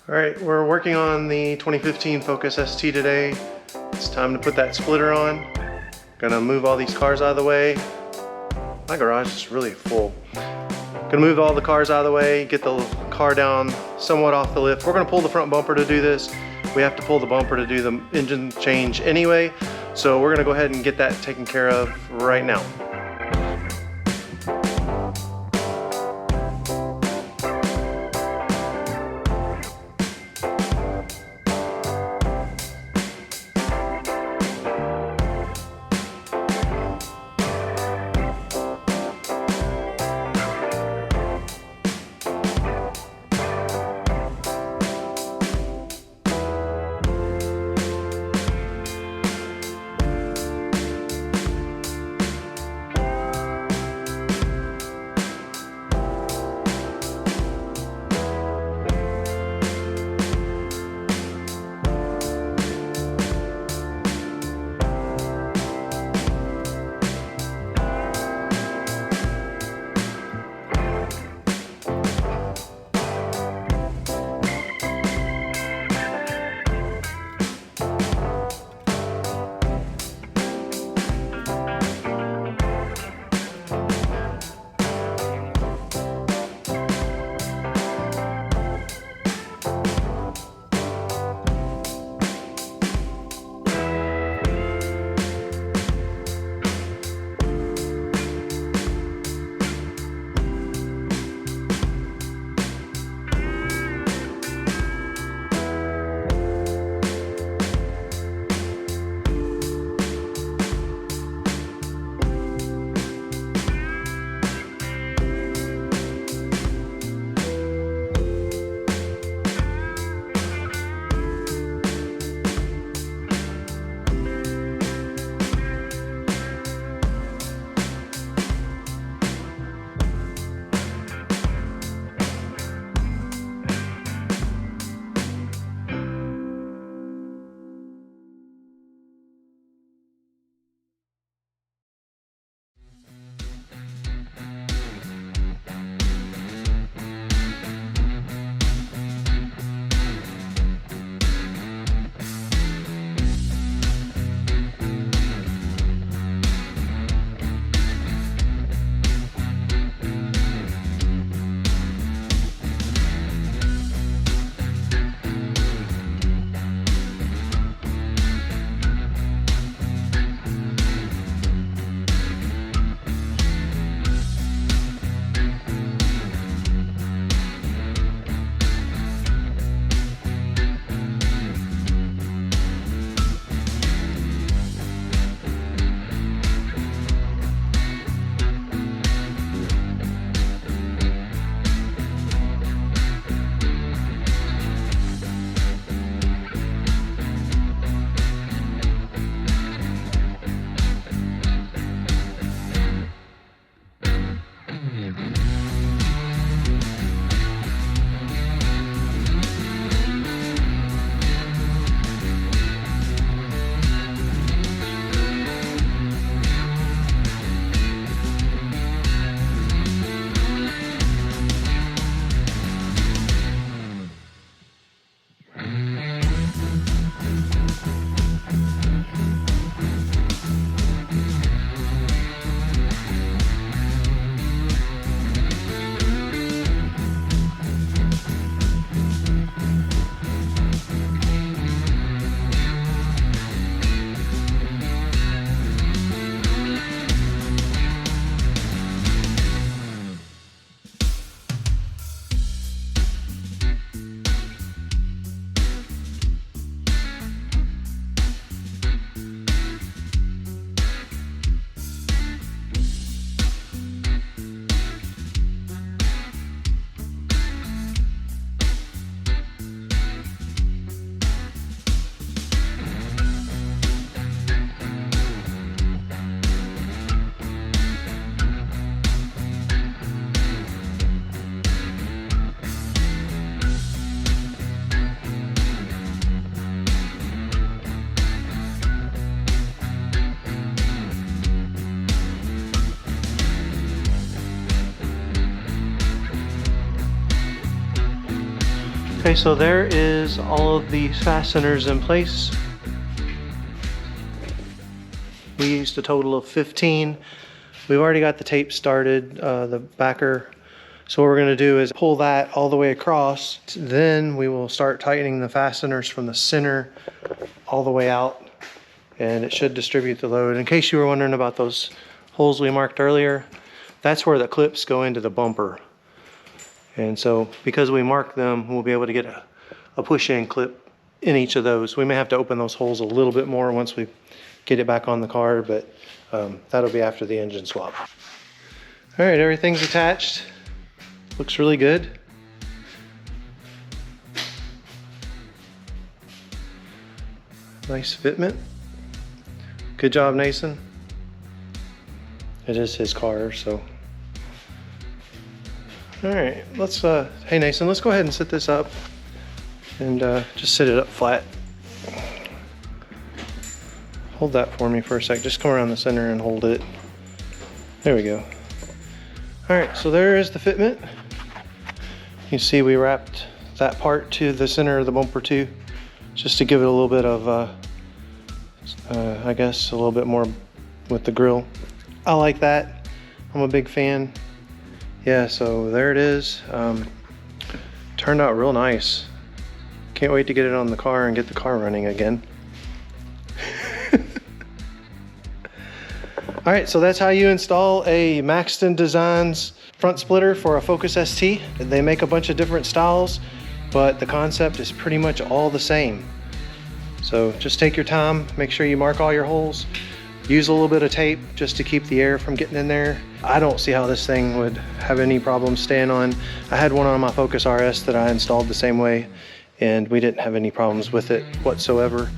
All right, we're working on the 2015 Focus ST today. It's time to put that splitter on. Gonna move all these cars out of the way. My garage is really full. Gonna move all the cars out of the way, get the car down somewhat off the lift. We're gonna pull the front bumper to do this. We have to pull the bumper to do the engine change anyway. So we're gonna go ahead and get that taken care of right now. Okay, so there is all of the fasteners in place. We used a total of 15. We've already got the tape started, the backer. So what we're gonna do is pull that all the way across. Then we will start tightening the fasteners from the center all the way out, and it should distribute the load. In case you were wondering about those holes we marked earlier, that's where the clips go into the bumper. And so because we marked them, we'll be able to get a push-in clip in each of those. We may have to open those holes a little bit more once we get it back on the car, but that'll be after the engine swap. All right, everything's attached. Looks really good. Nice fitment. Good job, Nathan. It is his car, so. All right, let's, hey Nathan, let's go ahead and set this up and just sit it up flat. Hold that for me for a sec. Just come around the center and hold it. There we go. All right, so there is the fitment. You see we wrapped that part to the center of the bumper too, just to give it a little bit of, I guess, a little bit more with the grill. I like that. I'm a big fan. Yeah, so there it is. Turned out real nice. Can't wait to get it on the car and get the car running again. All right, so that's how you install a Maxton Designs front splitter for a Focus ST. They make a bunch of different styles, but the concept is pretty much all the same. So just take your time, make sure you mark all your holes, use a little bit of tape just to keep the air from getting in there. I don't see how this thing would have any problems staying on. I had one on my Focus RS that I installed the same way, and we didn't have any problems with it whatsoever.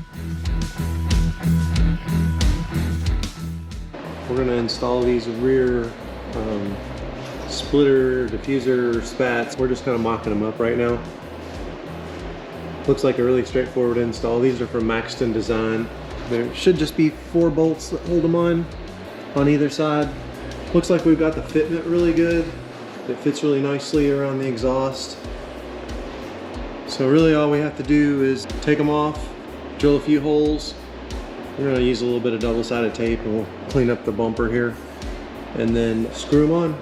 We're going to install these rear splitter, diffuser, spats. We're just kind of mocking them up right now. Looks like a really straightforward install. These are from Maxton Design. There should just be 4 bolts that hold them on either side. Looks like we've got the fitment really good. It fits really nicely around the exhaust. So really all we have to do is take them off, drill a few holes. We're going to use a little bit of double-sided tape and we'll clean up the bumper here and then screw them on.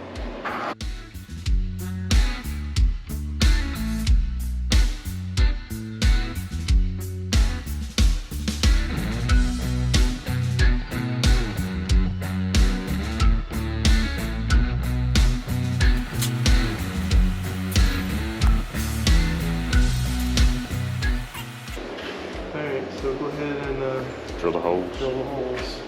Alright, so go ahead and drill the holes. Drill the holes.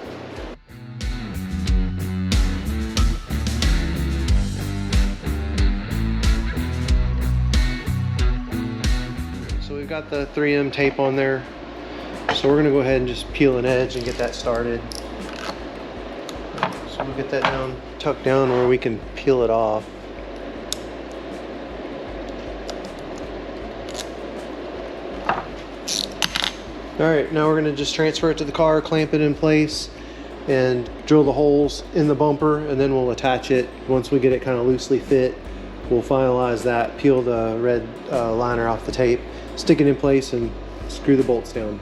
So we've got the 3M tape on there. So we're gonna go ahead and just peel an edge and get that started. So we'll get that down, tucked down where we can peel it off. All right, now we're gonna just transfer it to the car, clamp it in place, and drill the holes in the bumper, and then we'll attach it. Once we get it kind of loosely fit, we'll finalize that, peel the red liner off the tape, stick it in place, and screw the bolts down.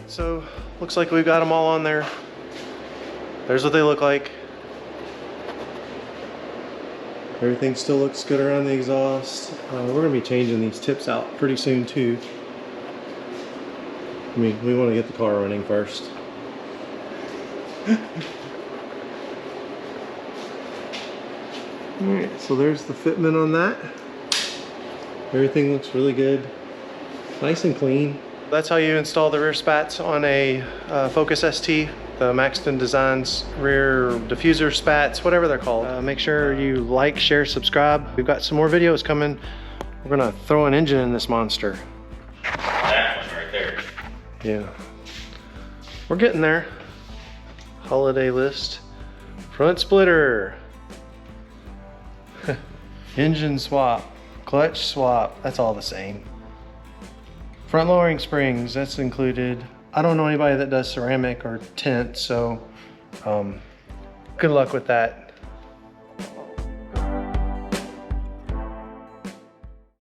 So looks like we've got them all on there. There's what they look like. Everything still looks good around the exhaust. We're going to be changing these tips out pretty soon too. I mean, we want to get the car running first. Alright, so there's the fitment on that. Everything looks really good. Nice and clean. That's how you install the rear spats on a Focus ST, the Maxton Designs rear diffuser spats, whatever they're called. Make sure you like, share, subscribe. We've got some more videos coming. We're gonna throw an engine in this monster. Yeah, we're getting there. Holiday list. Front splitter. Engine swap. Clutch swap. That's all the same. Front lowering springs, that's included. I don't know anybody that does ceramic or tint, so good luck with that.